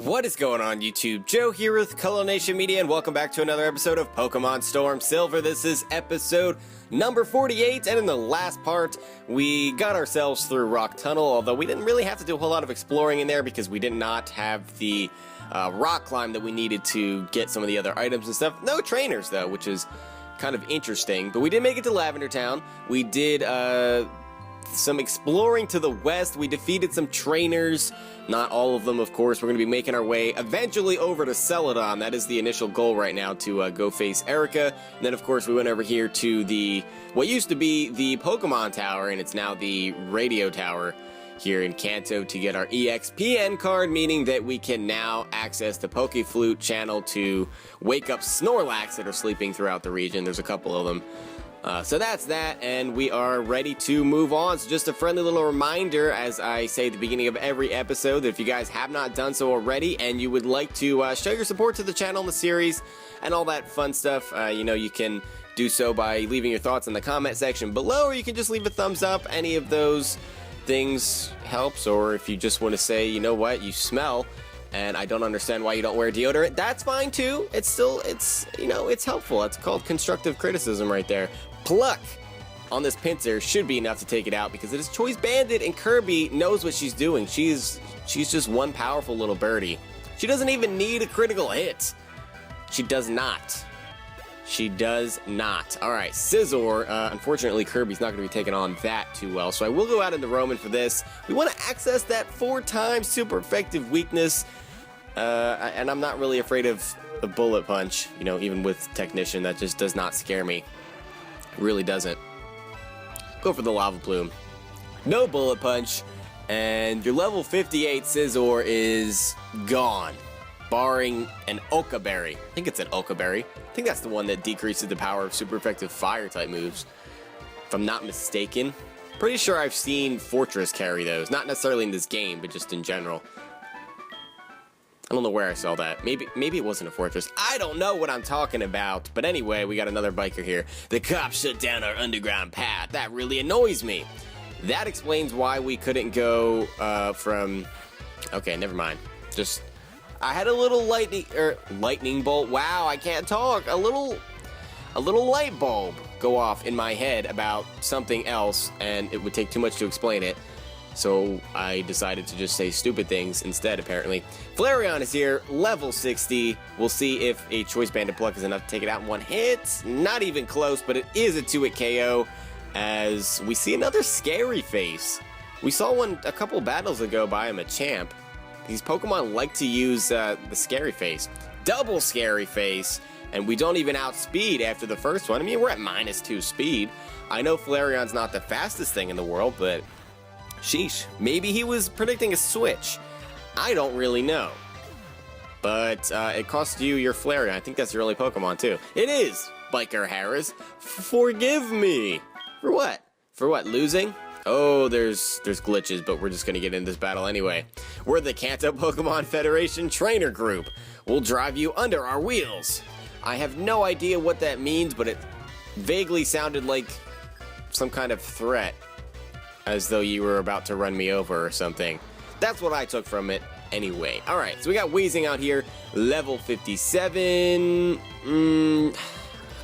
What is going on YouTube? Joe here with Colonation Media and welcome back to another episode of Pokemon Storm Silver. This is episode number 48, and in the last part we got ourselves through Rock Tunnel, although we didn't really have to do a whole lot of exploring in there because we did not have the rock climb that we needed to get some of the other items and stuff. No trainers though, which is kind of interesting, but we did make it to Lavender Town. We did some exploring to the west. We defeated some trainers, not all of them of course. We're going to be making our way eventually over to Celadon. That is the initial goal right now, to go face Erica. And then of course we went over here to the what used to be the Pokemon Tower, and it's now the Radio Tower here in Kanto, to get our EXPN card, meaning that we can now access the Pokeflute channel to wake up Snorlax that are sleeping throughout the region. There's a couple of them. So that's that, and we are ready to move on. So just a friendly little reminder, as I say at the beginning of every episode, that if you guys have not done so already and you would like to show your support to the channel and the series and all that fun stuff, you know, you can do so by leaving your thoughts in the comment section below, or you can just leave a thumbs up. Any of those things helps. Or if you just want to say, you know what, you smell and I don't understand why you don't wear deodorant, that's fine too. It's you know, it's helpful. It's called constructive criticism right there. Pluck on this pincer should be enough to take it out because it is Choice Banded, and Kirby knows what she's doing. She's just one powerful little birdie. She doesn't even need a critical hit. She does not. She does not. Alright, Scizor. Unfortunately, Kirby's not going to be taking on that too well, so I will go out into Roman for this. We want to access that 4-time super effective weakness, and I'm not really afraid of the Bullet Punch, you know, even with Technician. That just does not scare me. It really doesn't. Go for the Lava Plume. No Bullet Punch, and your level 58 Scizor is gone, barring an Oka Berry. I think it's an Oka Berry. I think that's the one that decreases the power of super effective fire type moves, if I'm not mistaken. Pretty sure I've seen Fortress carry those, not necessarily in this game, but just in general. I don't know where I saw that. Maybe it wasn't a Fortress. I don't know what I'm talking about. But anyway, we got another biker here. The cops shut down our underground path. That really annoys me. That explains why we couldn't go from... Okay, never mind. Just... I had a little lightning bolt. Wow, I can't talk. A little light bulb go off in my head about something else, and it would take too much to explain it. So I decided to just say stupid things instead, apparently. Flareon is here, level 60. We'll see if a Choice Banded Pluck is enough to take it out in one hit. Not even close, but it is a 2-hit KO, as we see another Scary Face. We saw one a couple battles ago by him, a champ. These Pokemon like to use the Scary Face. Double Scary Face, and we don't even outspeed after the first one. I mean, we're at -2 speed. I know Flareon's not the fastest thing in the world, but sheesh. Maybe he was predicting a switch. I don't really know. But it costs you your Flareon. I think that's your only Pokemon too. It is! Biker Harris. Forgive me! For what? For what? Losing? Oh, there's glitches, but we're just gonna get in this battle anyway. We're the Kanto Pokemon Federation Trainer Group. We'll drive you under our wheels. I have no idea what that means, but it vaguely sounded like some kind of threat, as though you were about to run me over or something. That's what I took from it anyway. Alright, so we got Weezing out here, level 57. I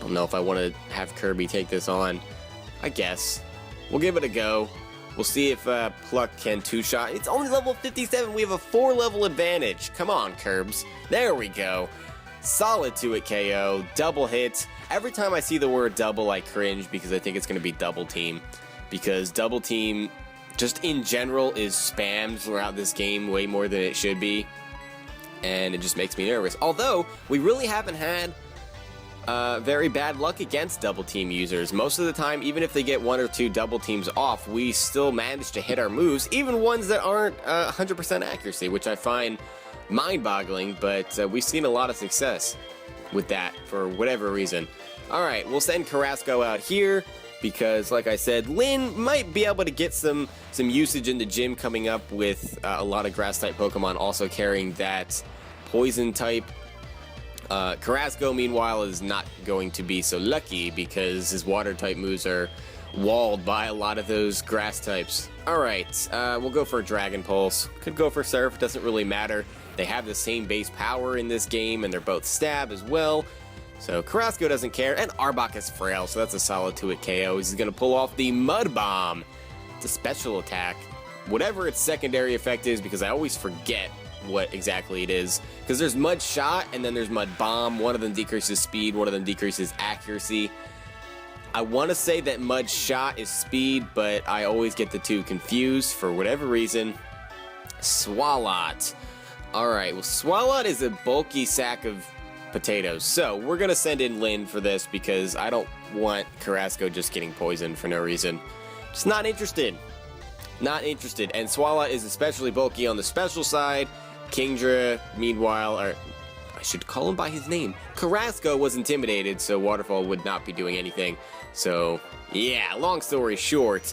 don't know if I want to have Kirby take this on. I guess. We'll give it a go. We'll see if Pluck can two-shot. It's only level 57. We have a 4-level advantage. Come on, Curbs. There we go. Solid 2-hit KO. Double hit. Every time I see the word double, I cringe because I think it's going to be Double Team. Because Double Team, just in general, is spammed throughout this game way more than it should be. And it just makes me nervous. Although, we really haven't had very bad luck against Double Team users. Most of the time, even if they get 1 or 2 Double Teams off, we still manage to hit our moves, even ones that aren't 100% accuracy, which I find mind-boggling, but we've seen a lot of success with that for whatever reason. Alright, we'll send Carrasco out here, because, like I said, Lynn might be able to get some usage in the gym coming up with a lot of Grass-type Pokemon also carrying that Poison-type. Carrasco, meanwhile, is not going to be so lucky because his Water-type moves are walled by a lot of those Grass types. Alright, we'll go for a Dragon Pulse. Could go for Surf, doesn't really matter. They have the same base power in this game, and they're both stab as well. So Carrasco doesn't care, and Arbok is frail, so that's a solid 2-hit KO. He's going to pull off the Mud Bomb. It's a special attack. Whatever its secondary effect is, because I always forget what exactly it is. Because there's Mud Shot, and then there's Mud Bomb. One of them decreases speed, one of them decreases accuracy. I want to say that Mud Shot is speed, but I always get the two confused for whatever reason. Swalot. Alright, well, Swalot is a bulky sack of potatoes. So, we're going to send in Lynn for this because I don't want Carrasco just getting poisoned for no reason. Just not interested. Not interested. And Swalot is especially bulky on the special side. Kingdra, meanwhile, or I should call him by his name. Carrasco was intimidated, so Waterfall would not be doing anything. So, yeah, long story short,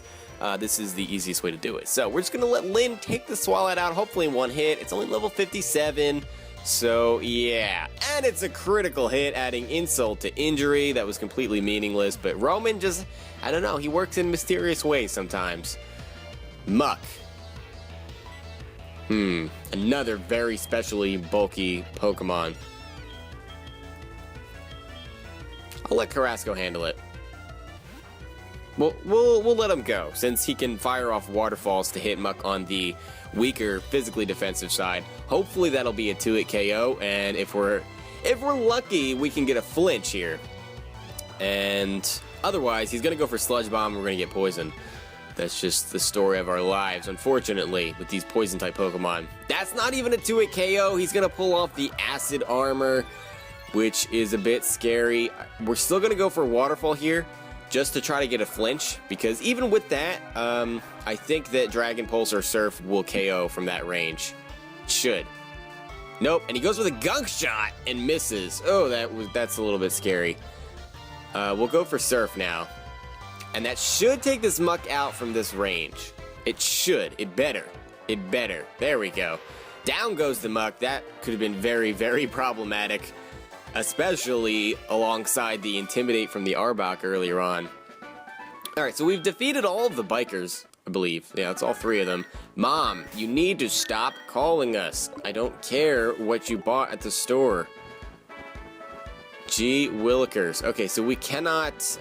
this is the easiest way to do it. So, we're just going to let Lynn take the Swalot out, hopefully in one hit. It's only level 57, so yeah. And it's a critical hit, adding insult to injury. That was completely meaningless, but Roman just, I don't know, he works in mysterious ways sometimes. Muck. Another very specially bulky Pokemon. I'll let Carrasco handle it. We'll let him go, since he can fire off waterfalls to hit Muck on the weaker, physically defensive side. Hopefully that'll be a 2-hit KO, and if we're lucky, we can get a flinch here. And otherwise, he's gonna go for Sludge Bomb, and we're gonna get poisoned. That's just the story of our lives, unfortunately, with these poison-type Pokemon. That's not even a 2-hit KO. He's going to pull off the Acid Armor, which is a bit scary. We're still going to go for Waterfall here, just to try to get a flinch, because even with that, I think that Dragon Pulse or Surf will KO from that range. Should. Nope, and he goes with a Gunk Shot and misses. Oh, that's a little bit scary. We'll go for Surf now. And that should take this Muck out from this range. It should. It better. It better. There we go. Down goes the Muck. That could have been very, very problematic. Especially alongside the Intimidate from the Arbok earlier on. Alright, so we've defeated all of the bikers, I believe. Yeah, it's all 3 of them. Mom, you need to stop calling us. I don't care what you bought at the store. Gee Willikers. Okay, so we cannot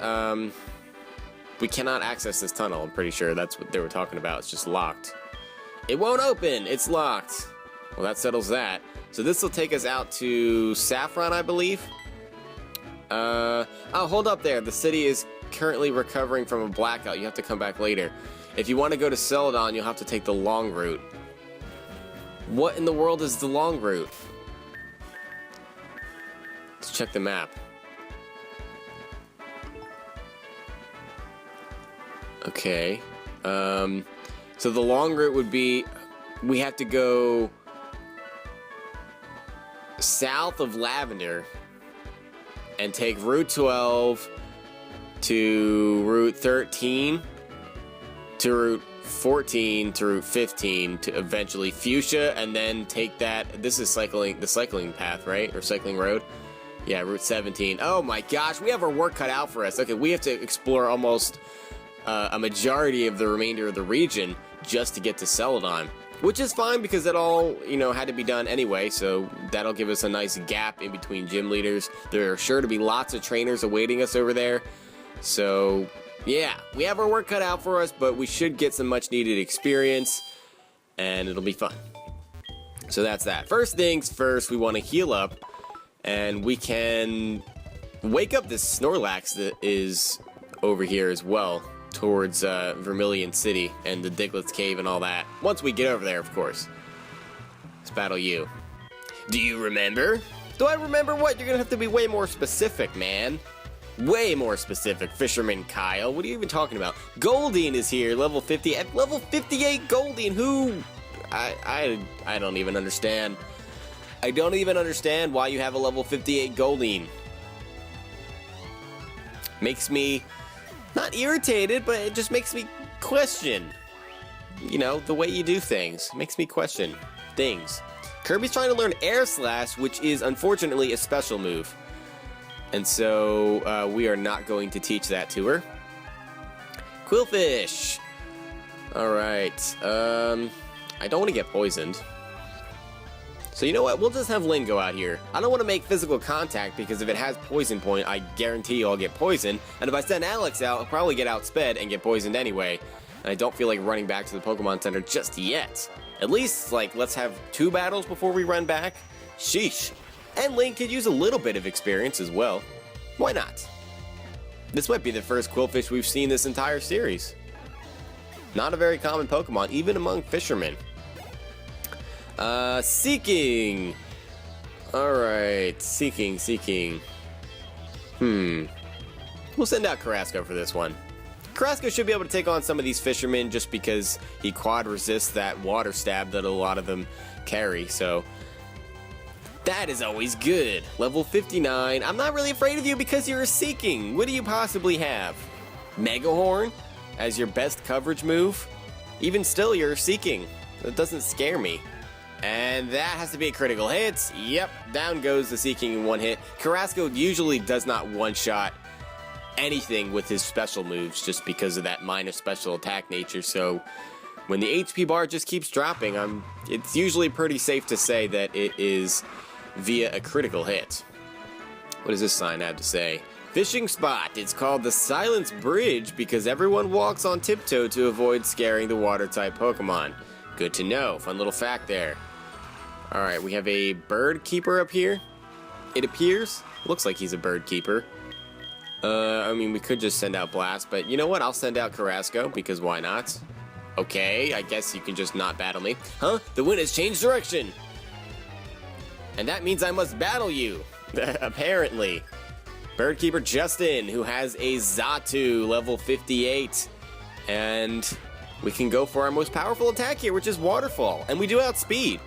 access this tunnel, I'm pretty sure. That's what they were talking about. It's just locked. It won't open! It's locked. Well, that settles that. So this will take us out to Saffron, I believe. Oh, hold up there. The city is currently recovering from a blackout. You have to come back later. If you want to go to Celadon, you'll have to take the long route. What in the world is the long route? Let's check the map. Okay. So the long route would be, we have to go south of Lavender and take Route 12 to Route 13 to Route 14 to Route 15 to eventually Fuchsia, and then take that. This is the cycling path, right? Or cycling road? Yeah, Route 17. Oh my gosh, we have our work cut out for us. Okay, we have to explore almost a majority of the remainder of the region just to get to Celadon, which is fine because it all, had to be done anyway, so that'll give us a nice gap in between gym leaders. There are sure to be lots of trainers awaiting us over there, so yeah, we have our work cut out for us, but we should get some much needed experience, and it'll be fun. So that's that. First things first, we want to heal up, and we can wake up this Snorlax that is over here as well, towards Vermilion City and the Diglett's Cave and all that. Once we get over there, of course. Let's battle you. Do you remember? Do I remember what? You're gonna have to be way more specific, man. Way more specific, Fisherman Kyle. What are you even talking about? Goldeen is here, level 50. At level 58 Goldeen, who? I don't even understand. I don't even understand why you have a level 58 Goldeen. Makes me not irritated, but it just makes me question, the way you do things. Makes me question things. Kirby's trying to learn Air Slash, which is unfortunately a special move. And so we are not going to teach that to her. Quillfish. Alright. I don't want to get poisoned. So you know what, we'll just have Lynn go out here. I don't want to make physical contact because if it has Poison Point, I guarantee I'll get poisoned. And if I send Alex out, I'll probably get outsped and get poisoned anyway. And I don't feel like running back to the Pokemon Center just yet. At least, like, let's have 2 battles before we run back. Sheesh. And Link could use a little bit of experience as well. Why not? This might be the first Quillfish we've seen this entire series. Not a very common Pokemon, even among fishermen. Seeking. Alright, Seeking. We'll send out Carrasco for this one. Carrasco should be able to take on some of these fishermen just because he quad resists that water stab that a lot of them carry, so that is always good. Level 59. I'm not really afraid of you because you're a Seeking. What do you possibly have? Mega Horn as your best coverage move? Even still, you're a Seeking. That doesn't scare me. And that has to be a critical hit. Yep, down goes the Seeking in 1 hit. Carrasco usually does not one-shot anything with his special moves just because of that minus special attack nature, so when the HP bar just keeps dropping, it's usually pretty safe to say that it is via a critical hit. What does this sign have to say? Fishing spot. It's called the Silence Bridge because everyone walks on tiptoe to avoid scaring the water-type Pokemon. Good to know. Fun little fact there. Alright, we have a bird keeper up here. It appears. Looks like he's a bird keeper. I mean, we could just send out Blast, but you know what? I'll send out Carrasco, because why not? Okay, I guess you can just not battle me. Huh? The wind has changed direction! And that means I must battle you! Apparently. Birdkeeper Justin, who has a Xatu, level 58. And we can go for our most powerful attack here, which is Waterfall. And we do outspeed.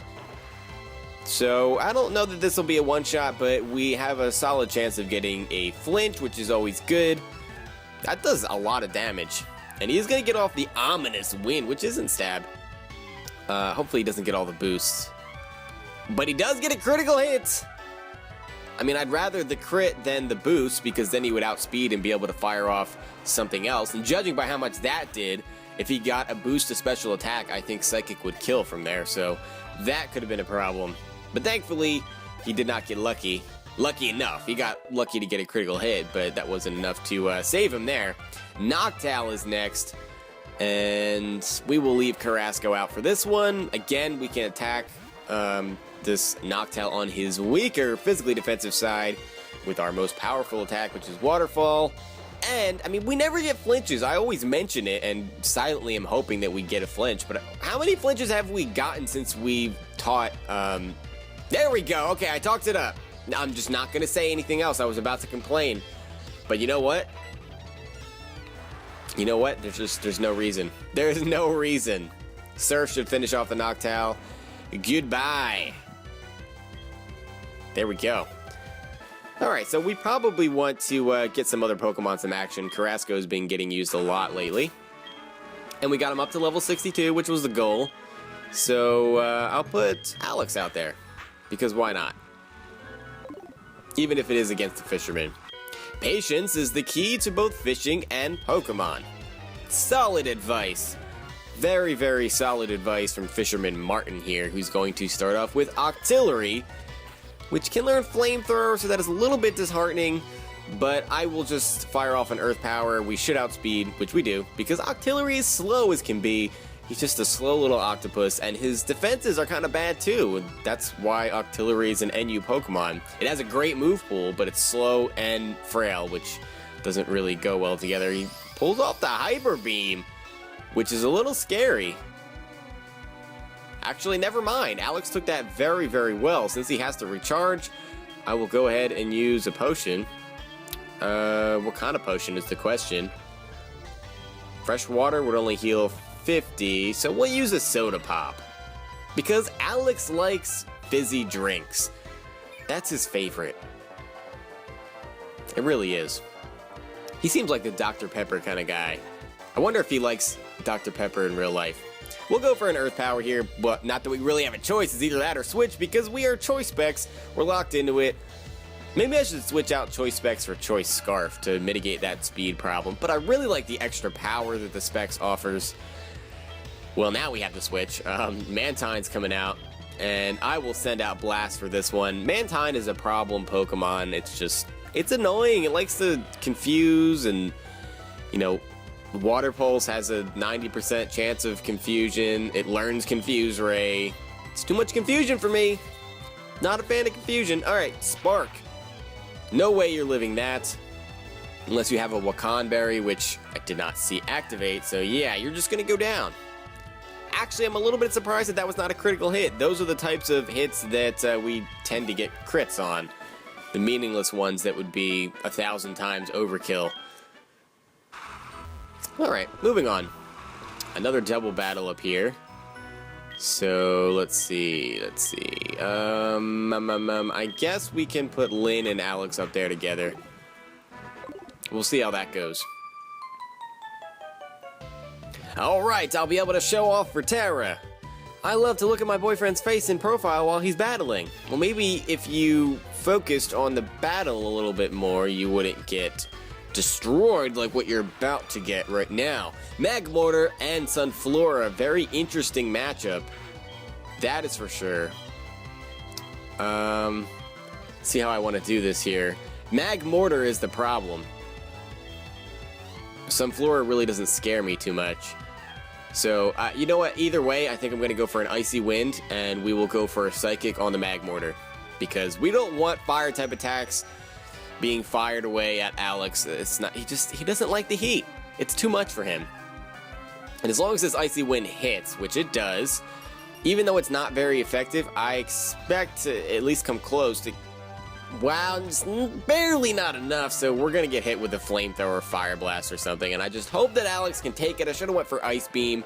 So, I don't know that this will be a one-shot, but we have a solid chance of getting a flinch, which is always good. That does a lot of damage. And he's going to get off the ominous wind, which isn't stab. Hopefully he doesn't get all the boosts. But he does get a critical hit! I mean, I'd rather the crit than the boost, because then he would outspeed and be able to fire off something else. And judging by how much that did, if he got a boost to special attack, I think Psychic would kill from there. So, that could have been a problem. But thankfully, he did not get lucky. Lucky enough. He got lucky to get a critical hit, but that wasn't enough to save him there. Noctowl is next, and we will leave Carrasco out for this one. Again, we can attack this Noctowl on his weaker physically defensive side with our most powerful attack, which is Waterfall. And, I mean, we never get flinches. I always mention it and silently am hoping that we get a flinch. But how many flinches have we gotten since we've taught, There we go. Okay, I talked it up. I'm just not going to say anything else. I was about to complain. But you know what? You know what? There's no reason. There's no reason. Surf should finish off the Noctowl. Goodbye. There we go. Alright, so we probably want to get some other Pokemon some action. Carrasco's been getting used a lot lately. And we got him up to level 62, which was the goal. So, I'll put Alex out there. Because why not? Even if it is against the fisherman. Patience is the key to both fishing and Pokemon. Solid advice. Very, very solid advice from Fisherman Martin here, who's going to start off with Octillery, which can learn Flamethrower, so that is a little bit disheartening, but I will just fire off an Earth Power. We should outspeed, which we do, because Octillery is slow as can be. He's just a slow little octopus, and his defenses are kind of bad too. That's why Octillery is an NU Pokemon. It has a great move pool, but it's slow and frail, which doesn't really go well together. He pulls off the Hyper Beam, which is a little scary. Actually, never mind. Alex took that very, very well. Since he has to recharge, I will go ahead and use a potion. What kind of potion is the question? Fresh water would only heal 50, so we'll use a soda pop. Because Alex likes fizzy drinks. That's his favorite. It really is. He seems like the Dr. Pepper kind of guy. I wonder if he likes Dr. Pepper in real life. We'll go for an Earth Power here, but not that we really have a choice. It's either that or Switch, because we are Choice Specs. We're locked into it. Maybe I should switch out Choice Specs for Choice Scarf to mitigate that speed problem, but I really like the extra power that the Specs offers. Well, now we have to switch. Mantine's coming out. And I will send out Blast for this one. Mantine is a problem Pokemon. It's annoying. It likes to confuse, and, you know, Water Pulse has a 90% chance of confusion. It learns Confuse Ray. It's too much confusion for me. Not a fan of confusion. Alright, Spark. No way you're living that. Unless you have a Wakanberry, which I did not see activate. So yeah, you're just going to go down. Actually, I'm a little bit surprised that was not a critical hit. Those are the types of hits that we tend to get crits on. The meaningless ones that would be 1,000 times overkill. Alright, moving on. Another double battle up here. So, let's see. I guess we can put Lynn and Alex up there together. We'll see how that goes. Alright, I'll be able to show off for Tara. I love to look at my boyfriend's face in profile while he's battling. Well, maybe if you focused on the battle a little bit more, you wouldn't get destroyed like what you're about to get right now. Magmortar and Sunflora, very interesting matchup. That is for sure. See how I want to do this here. Magmortar is the problem. Sunflora really doesn't scare me too much. So, you know what? Either way, I think I'm going to go for an Icy Wind, and we will go for a Psychic on the Magmortar. Because we don't want fire-type attacks being fired away at Alex. It's not. He doesn't like the heat. It's too much for him. And as long as this Icy Wind hits, which it does, even though it's not very effective, I expect to at least come close to. Wow, just barely not enough. So we're gonna get hit with a Flamethrower, Fire Blast, or something. And I just hope that Alex can take it. I should have went for Ice Beam.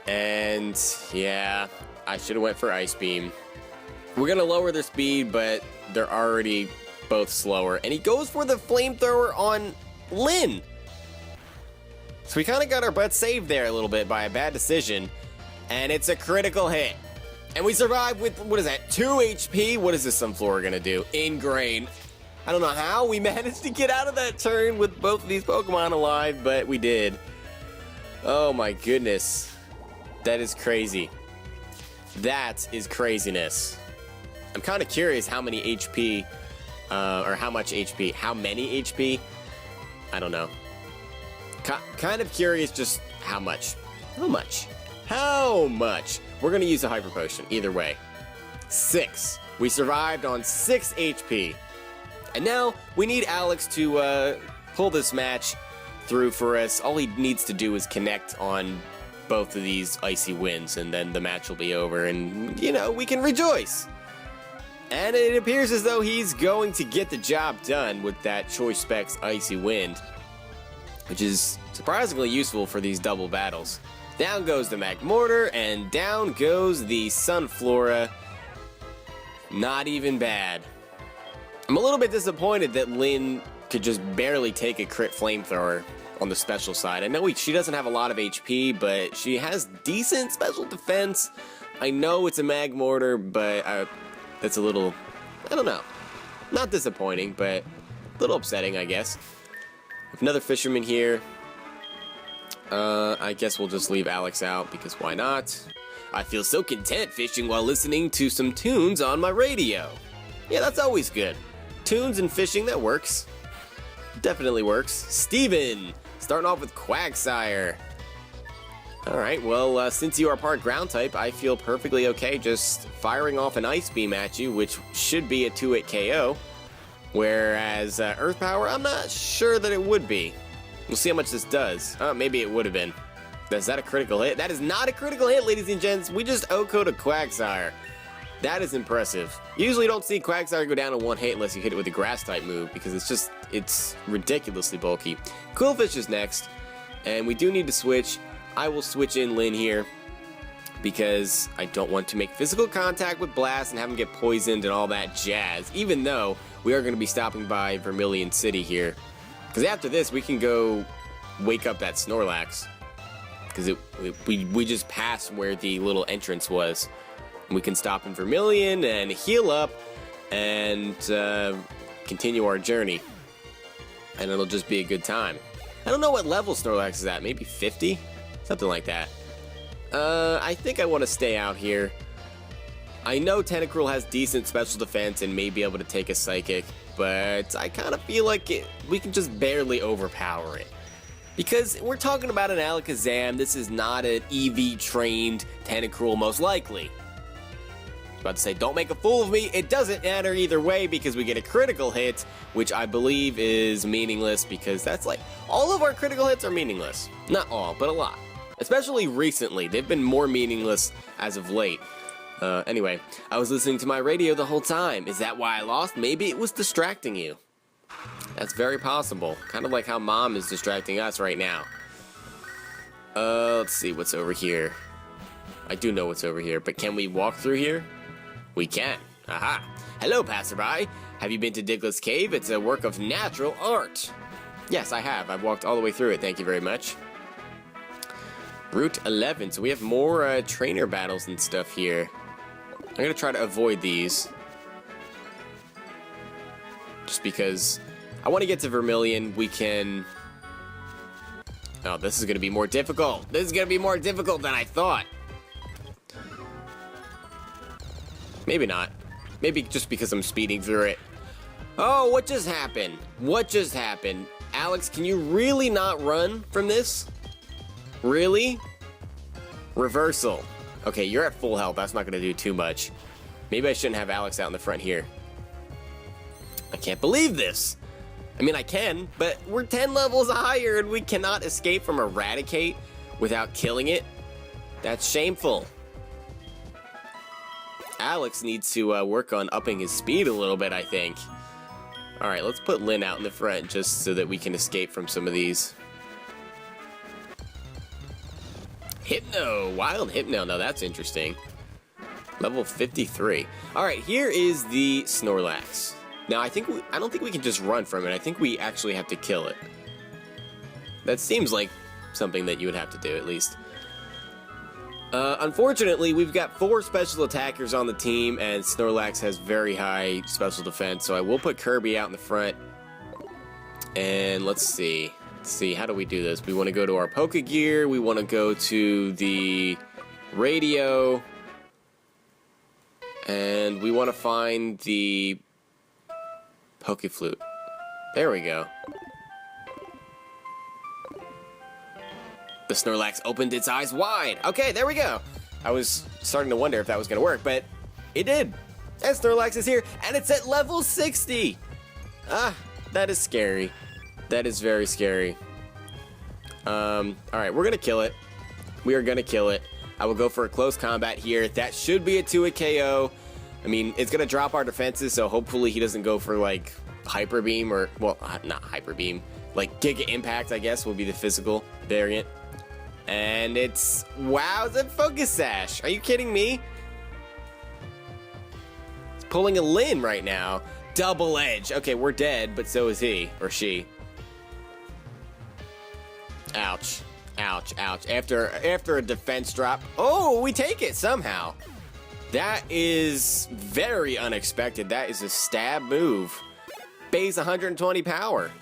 And yeah, I should have went for Ice Beam. We're gonna lower their speed, but they're already both slower, and he goes for the Flamethrower on Lynn. So we kind of got our butt saved there a little bit by a bad decision, and it's a critical hit. And we survive with, what is that, 2 HP? What is this Sunflora gonna do? Ingrain. I don't know how we managed to get out of that turn with both of these Pokemon alive, but we did. Oh my goodness. That is crazy. That is craziness. I'm kind of curious how many HP, or how much HP, how many HP? I don't know. Kind of curious just how much. How much? How much? We're going to use a Hyper Potion, either way. 6. We survived on 6 HP. And now we need Alex to pull this match through for us. All he needs to do is connect on both of these Icy Winds, and then the match will be over, and, you know, we can rejoice. And it appears as though he's going to get the job done with that Choice Specs Icy Wind, which is surprisingly useful for these double battles. Down goes the Magmortar, and down goes the Sunflora. Not even bad. I'm a little bit disappointed that Lynn could just barely take a crit Flamethrower on the special side. I know she doesn't have a lot of HP, but she has decent special defense. I know it's a Magmortar, but that's a little, I don't know. Not disappointing, but a little upsetting, I guess. Another Fisherman here. I guess we'll just leave Alex out, because why not? I feel so content fishing while listening to some tunes on my radio. Yeah, that's always good. Tunes and fishing, that works. Definitely works. Steven, starting off with Quagsire. Alright, well, since you are part ground type, I feel perfectly okay just firing off an Ice Beam at you, which should be a 2-hit KO. Whereas Earth Power, I'm not sure that it would be. We'll see how much this does. Maybe it would have been. Is that a critical hit? That is not a critical hit, ladies and gents. We just OHKO'd a Quagsire. That is impressive. You usually don't see Quagsire go down in one hit unless you hit it with a grass type move, because it's ridiculously bulky. Quillfish is next, and we do need to switch. I will switch in Lynn here, because I don't want to make physical contact with Blast and have him get poisoned and all that jazz, even though we are going to be stopping by Vermilion City here. Because after this, we can go wake up that Snorlax. Because we just passed where the little entrance was. We can stop in Vermilion and heal up and continue our journey. And it'll just be a good time. I don't know what level Snorlax is at. Maybe 50? Something like that. I think I want to stay out here. I know Tentacruel has decent special defense and may be able to take a Psychic, but I kind of feel like we can just barely overpower it. Because we're talking about an Alakazam, this is not an EV-trained Tentacruel most likely. I was about to say, don't make a fool of me. It doesn't matter either way because we get a critical hit, which I believe is meaningless because that's like, all of our critical hits are meaningless. Not all, but a lot. Especially recently, they've been more meaningless as of late. Anyway, I was listening to my radio the whole time. Is that why I lost? Maybe it was distracting you. That's very possible. Kind of like how Mom is distracting us right now. Let's see what's over here. I do know what's over here, but can we walk through here? We can. Aha. Hello, passerby. Have you been to Diglett's Cave? It's a work of natural art. Yes, I have. I've walked all the way through it. Thank you very much. Route 11. So we have more trainer battles and stuff here. I'm going to try to avoid these. Just because I want to get to Vermilion. We can... Oh, this is going to be more difficult. This is going to be more difficult than I thought. Maybe not. Maybe just because I'm speeding through it. Oh, what just happened? What just happened? Alex, can you really not run from this? Really? Reversal. Okay, you're at full health. That's not going to do too much. Maybe I shouldn't have Alex out in the front here. I can't believe this. I mean, I can, but we're 10 levels higher and we cannot escape from Eradicate without killing it. That's shameful. Alex needs to work on upping his speed a little bit, I think. Alright, let's put Lynn out in the front just so that we can escape from some of these. Hypno! Wild Hypno. Now that's interesting. Level 53. Alright, here is the Snorlax. Now, I don't think we can just run from it. I think we actually have to kill it. That seems like something that you would have to do, at least. Unfortunately, we've got 4 special attackers on the team, and Snorlax has very high special defense, so I will put Kirby out in the front. And let's see. How do we do this? We want to go to our Pokegear. We want to go to the radio. And we want to find the Pokeflute. There we go. The Snorlax opened its eyes wide. Okay, there we go. I was starting to wonder if that was going to work, but it did. And Snorlax is here, and it's at level 60. Ah, that is scary. That is very scary. Alright, we're going to kill it. We are going to kill it. I will go for a close combat here. That should be a 2-hit KO. I mean, it's going to drop our defenses, so hopefully he doesn't go for, like, Hyper Beam or, well, not Hyper Beam. Like, Giga Impact, I guess, will be the physical variant. And it's... Wow, it's a Focus Sash. Are you kidding me? It's pulling a Lin right now. Double Edge. Okay, we're dead, but so is he. Or she. Ouch. Ouch, ouch. After a defense drop... Oh, we take it somehow. That is very unexpected. That is a stab move. Base 120 power.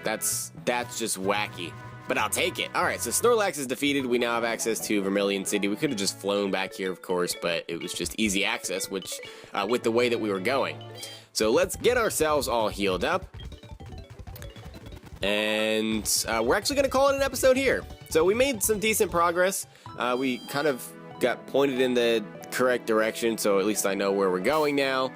That's just wacky. But I'll take it. Alright, so Snorlax is defeated. We now have access to Vermilion City. We could have just flown back here, of course, but it was just easy access, which with the way that we were going. So let's get ourselves all healed up. And we're actually going to call it an episode here. So we made some decent progress. We kind of got pointed in the correct direction, so at least I know where we're going now.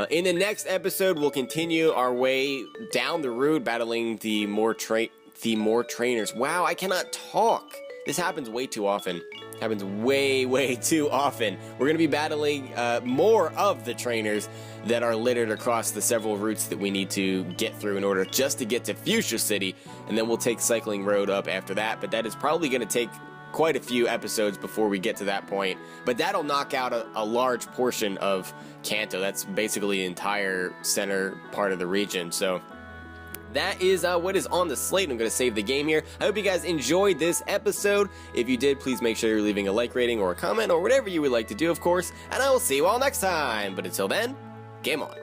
In the next episode, we'll continue our way down the route, battling the more trainers. Wow, I cannot talk. This happens way too often. It happens way too often. We're going to be battling more of the trainers that are littered across the several routes that we need to get through in order just to get to Fuchsia City, and then we'll take Cycling Road up after that, but that is probably going to take quite a few episodes before we get to that point, but that'll knock out a large portion of Kanto. That's basically the entire center part of the region, so that is what is on the slate. I'm going to save the game here. I hope you guys enjoyed this episode. If you did, please make sure you're leaving a like rating or a comment or whatever you would like to do, of course, and I will see you all next time. But until then, game on.